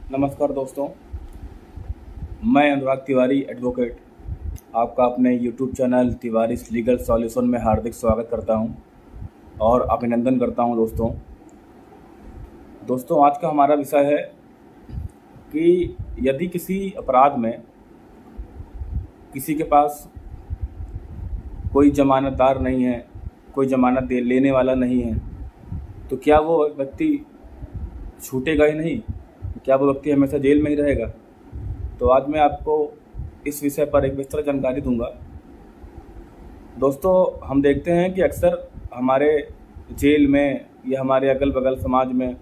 नमस्कार दोस्तों, मैं अनुराग तिवारी एडवोकेट आपका अपने YouTube channel Tiwari legal solution में हार्दिक स्वागत करता हूं और अभिनंदन करता हूं। दोस्तों आज का हमारा विषय है कि यदि किसी अपराध में किसी के पास कोई जमानतदार नहीं है, कोई जमानत लेने वाला नहीं है, तो क्या वो व्यक्ति छूटेगा ही नहीं? क्या वो व्यक्ति हमेशा जेल में ही रहेगा? तो आज मैं आपको इस विषय पर एक विस्तृत जानकारी दूंगा। दोस्तों, हम देखते हैं कि अक्सर हमारे जेल में या हमारे अगल बगल समाज में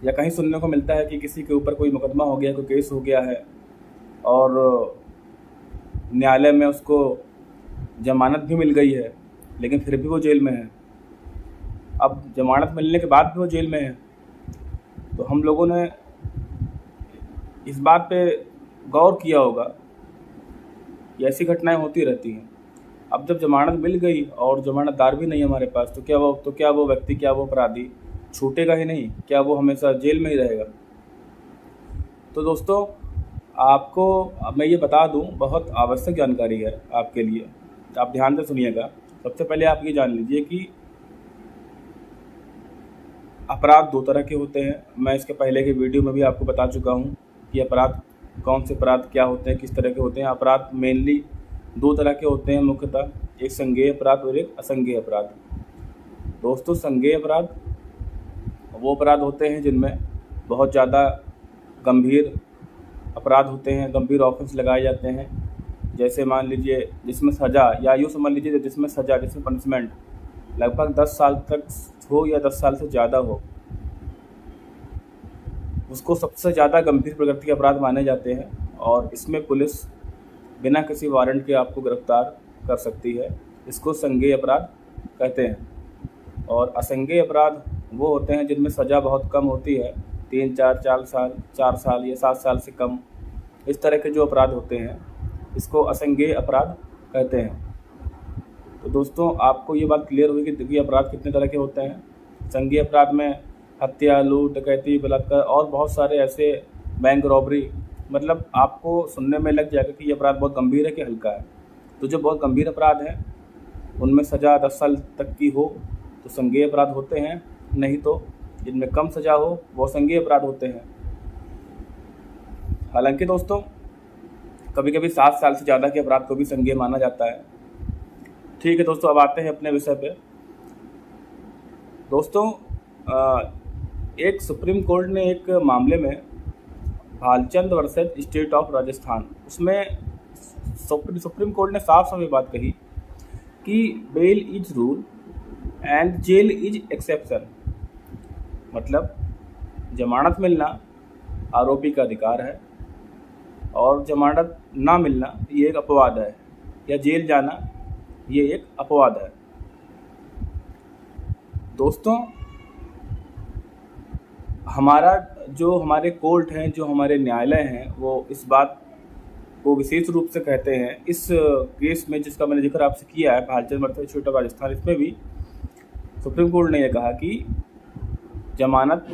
या कहीं सुनने को मिलता है कि किसी के ऊपर कोई मुकदमा हो गया, कोई केस हो गया है और न्यायालय में उसको जमानत भी मिल गई है, लेकिन फिर भी वो जेल में है। अब जमानत मिलने के बाद भी वो जेल में है। तो हम लोगों ने इस बात पे गौर किया होगा कि ऐसी घटनाएं होती रहती हैं। अब जब जमानत मिल गई और जमानतदार भी नहीं हमारे पास, तो क्या वो व्यक्ति, क्या वो अपराधी छूटेगा ही नहीं? क्या वो हमेशा जेल में ही रहेगा? तो दोस्तों, आपको अब मैं ये बता दूं, बहुत आवश्यक जानकारी है आपके लिए, आप ध्यान से सुनिएगा। सबसे पहले आप ये जान लीजिए कि अपराध दो तरह के होते हैं। मैं इसके पहले के वीडियो में भी आपको बता चुका हूँ कि अपराध कौन से अपराध क्या होते हैं, किस तरह के होते हैं। अपराध मेनली दो तरह के होते हैं मुख्यतः, एक संज्ञेय अपराध और एक असंज्ञेय अपराध। दोस्तों, संज्ञेय अपराध वो अपराध होते हैं जिनमें बहुत ज़्यादा गंभीर अपराध होते हैं, गंभीर ऑफेंस लगाए जाते हैं। जैसे मान लीजिए जिसमें सज़ा, या यूँ समझ लीजिए जिसमें सज़ा, जिसमें पनिशमेंट लगभग 10 साल तक हो या 10 साल से ज़्यादा हो, उसको सबसे ज़्यादा गंभीर प्रकृति के अपराध माने जाते हैं। और इसमें पुलिस बिना किसी वारंट के आपको गिरफ्तार कर सकती है। इसको संज्ञेय अपराध कहते हैं। और असंज्ञेय अपराध वो होते हैं जिनमें सज़ा बहुत कम होती है, 4 साल या 7 साल से कम। इस तरह के जो अपराध होते हैं इसको असंज्ञेय अपराध कहते हैं। तो दोस्तों, आपको ये बात क्लियर हुई कि अपराध कितने तरह के होते हैं। संज्ञेय अपराध में हत्या, लूट, डकैती, बलात्कार और बहुत सारे ऐसे, बैंक रॉबरी, मतलब आपको सुनने में लग जाएगा कि ये अपराध बहुत गंभीर है कि हल्का है। तो जो बहुत गंभीर अपराध हैं उनमें सज़ा 10 साल तक की हो तो संज्ञेय अपराध होते हैं, नहीं तो जिनमें कम सज़ा हो वो संज्ञेय अपराध होते हैं। हालांकि दोस्तों, कभी कभी 7 साल से ज़्यादा के अपराध को भी संज्ञेय माना जाता है। ठीक है दोस्तों, अब आते हैं अपने विषय पे। दोस्तों, एक सुप्रीम कोर्ट ने एक मामले में Bhalchand versus state of Rajasthan, उसमें सुप्रीम कोर्ट ने साफ साफ ये बात कही कि bail is rule and jail is exception. मतलब जमानत मिलना आरोपी का अधिकार है और जमानत ना मिलना ये एक अपवाद है, या जेल जाना ये एक अपवाद है। दोस्तों, हमारे कोर्ट हैं, जो हमारे न्यायालय हैं, वो इस बात को विशेष रूप से कहते हैं। इस केस में जिसका मैंने जिक्र आपसे किया है, Bhalchand versus state of Rajasthan, इसमें भी सुप्रीम कोर्ट ने यह कहा कि जमानत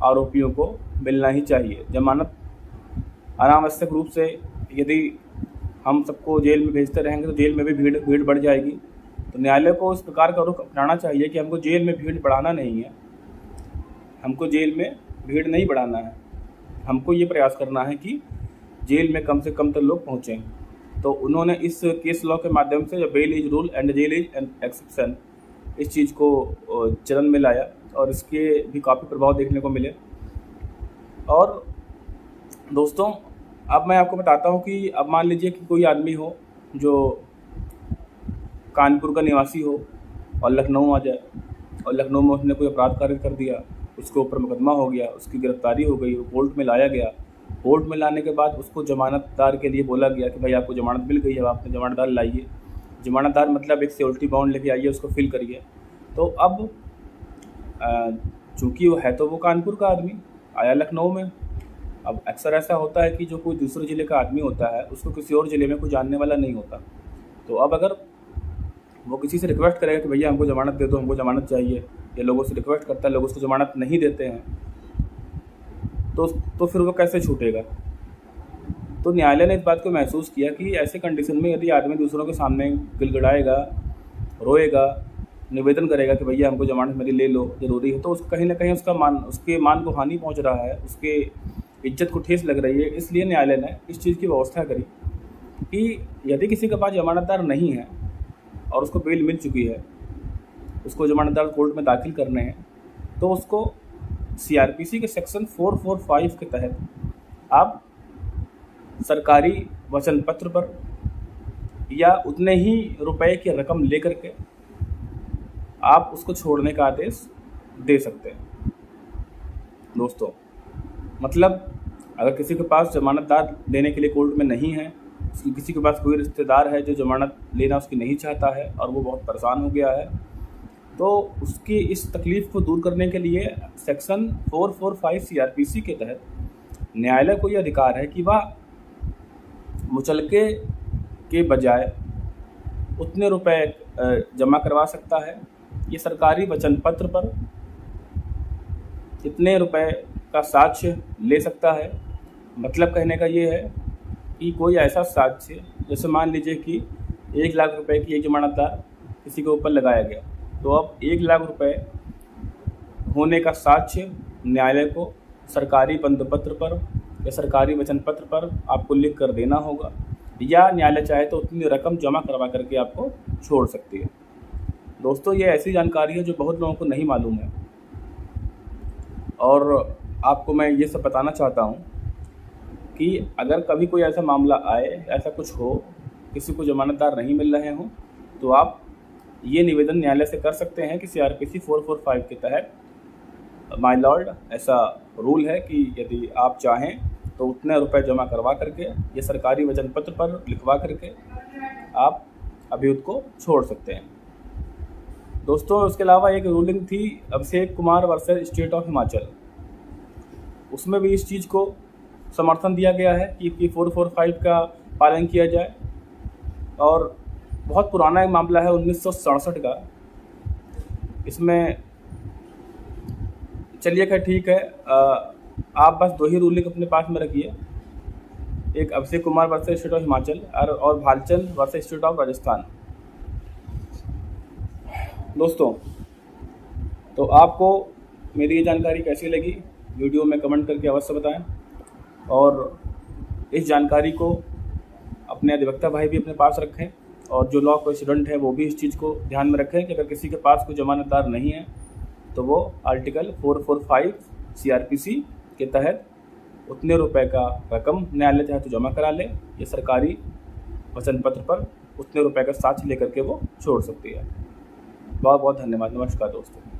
आरोपियों को मिलना ही चाहिए। जमानत अनावश्यक रूप से यदि हम सबको जेल में भेजते रहेंगे तो जेल में भी भीड़ बढ़ जाएगी। तो न्यायालय को इस प्रकार का रुख अपनाना चाहिए कि हमको जेल में भीड़ बढ़ाना नहीं है, हमको जेल में भीड़ नहीं बढ़ाना है। हमको ये प्रयास करना है कि जेल में कम से कम तक लोग पहुँचें। तो उन्होंने इस केस लॉ के माध्यम से, जब bail is rule and jail is an exception, इस चीज़ को चलन में लाया और इसके भी काफ़ी प्रभाव देखने को मिले। और दोस्तों, अब मैं आपको बताता हूँ कि अब मान लीजिए कि कोई आदमी हो जो कानपुर का निवासी हो और लखनऊ आ जाए, और लखनऊ में उसने कोई अपराध कार्य कर दिया, उसके ऊपर मुकदमा हो गया, उसकी गिरफ्तारी हो गई, वो कोर्ट में लाया गया। कोर्ट में लाने के बाद उसको जमानतदार के लिए बोला गया कि भाई आपको जमानत मिल गई है, अब आपने जमानतदार लाइए। जमानतदार मतलब एक सिक्योरिटी बॉन्ड लेके आइए, उसको फिल करिए। तो अब चूँकि वो है तो वो कानपुर का आदमी आया लखनऊ में। अब अक्सर ऐसा होता है कि जो कोई दूसरे ज़िले का आदमी होता है उसको किसी और ज़िले में कोई जानने वाला नहीं होता। तो अब अगर वो किसी से रिक्वेस्ट करेगा कि भैया हमको ज़मानत दे दो, हमको ज़मानत चाहिए, या लोगों से रिक्वेस्ट करता है, लोग उसको ज़मानत नहीं देते हैं, तो फिर वो कैसे छूटेगा। तो न्यायालय ने इस बात को महसूस किया कि ऐसे कंडीशन में यदि आदमी दूसरों के सामने गिड़गिड़ाएगा, रोएगा, निवेदन करेगा कि भैया हमको ज़मानत मेरी ले लो, ज़रूरी है, तो उसको कहीं न कहीं उसके मान को हानि पहुंच रहा है, उसके इज्जत को ठेस लग रही है। इसलिए न्यायालय ने इस चीज़ की व्यवस्था करी कि यदि किसी के पास जमानतदार नहीं है और उसको बेल मिल चुकी है, उसको जमानतदार कोर्ट में दाखिल करने हैं, तो उसको सीआरपीसी के सेक्शन 445 के तहत आप सरकारी वचन पत्र पर या उतने ही रुपए की रकम लेकर के आप उसको छोड़ने का आदेश दे सकते हैं। दोस्तों, मतलब अगर किसी के पास जमानतदार देने के लिए कोर्ट में नहीं है, किसी के पास कोई रिश्तेदार है जो जमानत लेना उसकी नहीं चाहता है और वो बहुत परेशान हो गया है, तो उसकी इस तकलीफ़ को दूर करने के लिए सेक्शन 445 सीआरपीसी के तहत न्यायालय को ये अधिकार है कि वह मुचलके के बजाय उतने रुपए जमा करवा सकता है। ये सरकारी वचन पत्र पर इतने रुपए का साक्ष्य ले सकता है। मतलब कहने का ये है कि कोई ऐसा साक्ष्य, जैसे मान लीजिए कि 1 लाख रुपए की एक जमानतदार किसी के ऊपर लगाया गया, तो अब 1 लाख रुपए होने का साक्ष्य न्यायालय को सरकारी बंधपत्र पर या सरकारी वचन पत्र पर आपको लिख कर देना होगा, या न्यायालय चाहे तो उतनी रकम जमा करवा करके आपको छोड़ सकती है। दोस्तों, ये ऐसी जानकारी है जो बहुत लोगों को नहीं मालूम है, और आपको मैं ये सब बताना चाहता हूँ कि अगर कभी कोई ऐसा मामला आए, ऐसा कुछ हो, किसी को जमानतदार नहीं मिल रहे हों, तो आप ये निवेदन न्यायालय से कर सकते हैं कि सीआरपीसी 445 के तहत माय लॉर्ड, ऐसा रूल है कि यदि आप चाहें तो उतने रुपए जमा करवा करके या सरकारी वचन पत्र पर लिखवा करके आप अभियुक्त को छोड़ सकते हैं। दोस्तों, उसके अलावा एक रूलिंग थी Abhishek Kumar versus state of Himachal, उसमें भी इस चीज़ को समर्थन दिया गया है कि 445 का पालन किया जाए, और बहुत पुराना एक मामला है 1967 का। इसमें चलिए खैर ठीक है, आप बस 2 ही रूलिंग अपने पास में रखिए, एक Abhishek Kumar versus state of Himachal और Bhalchand versus state of Rajasthan. दोस्तों, तो आपको मेरी ये जानकारी कैसी लगी, वीडियो में कमेंट करके अवश्य बताएं, और इस जानकारी को अपने अधिवक्ता भाई भी अपने पास रखें, और जो लॉ के स्टूडेंट है वो भी इस चीज़ को ध्यान में रखें कि अगर किसी के पास कोई जमानतदार नहीं है तो वो आर्टिकल 445 सीआरपीसी के तहत उतने रुपए का रकम न्यायालय चाहे तो जमा करा ले, या सरकारी वचन पत्र पर उतने रुपए का साक्ष्य लेकर के वो छोड़ सकती है। बहुत बहुत धन्यवाद। नमस्कार दोस्तों।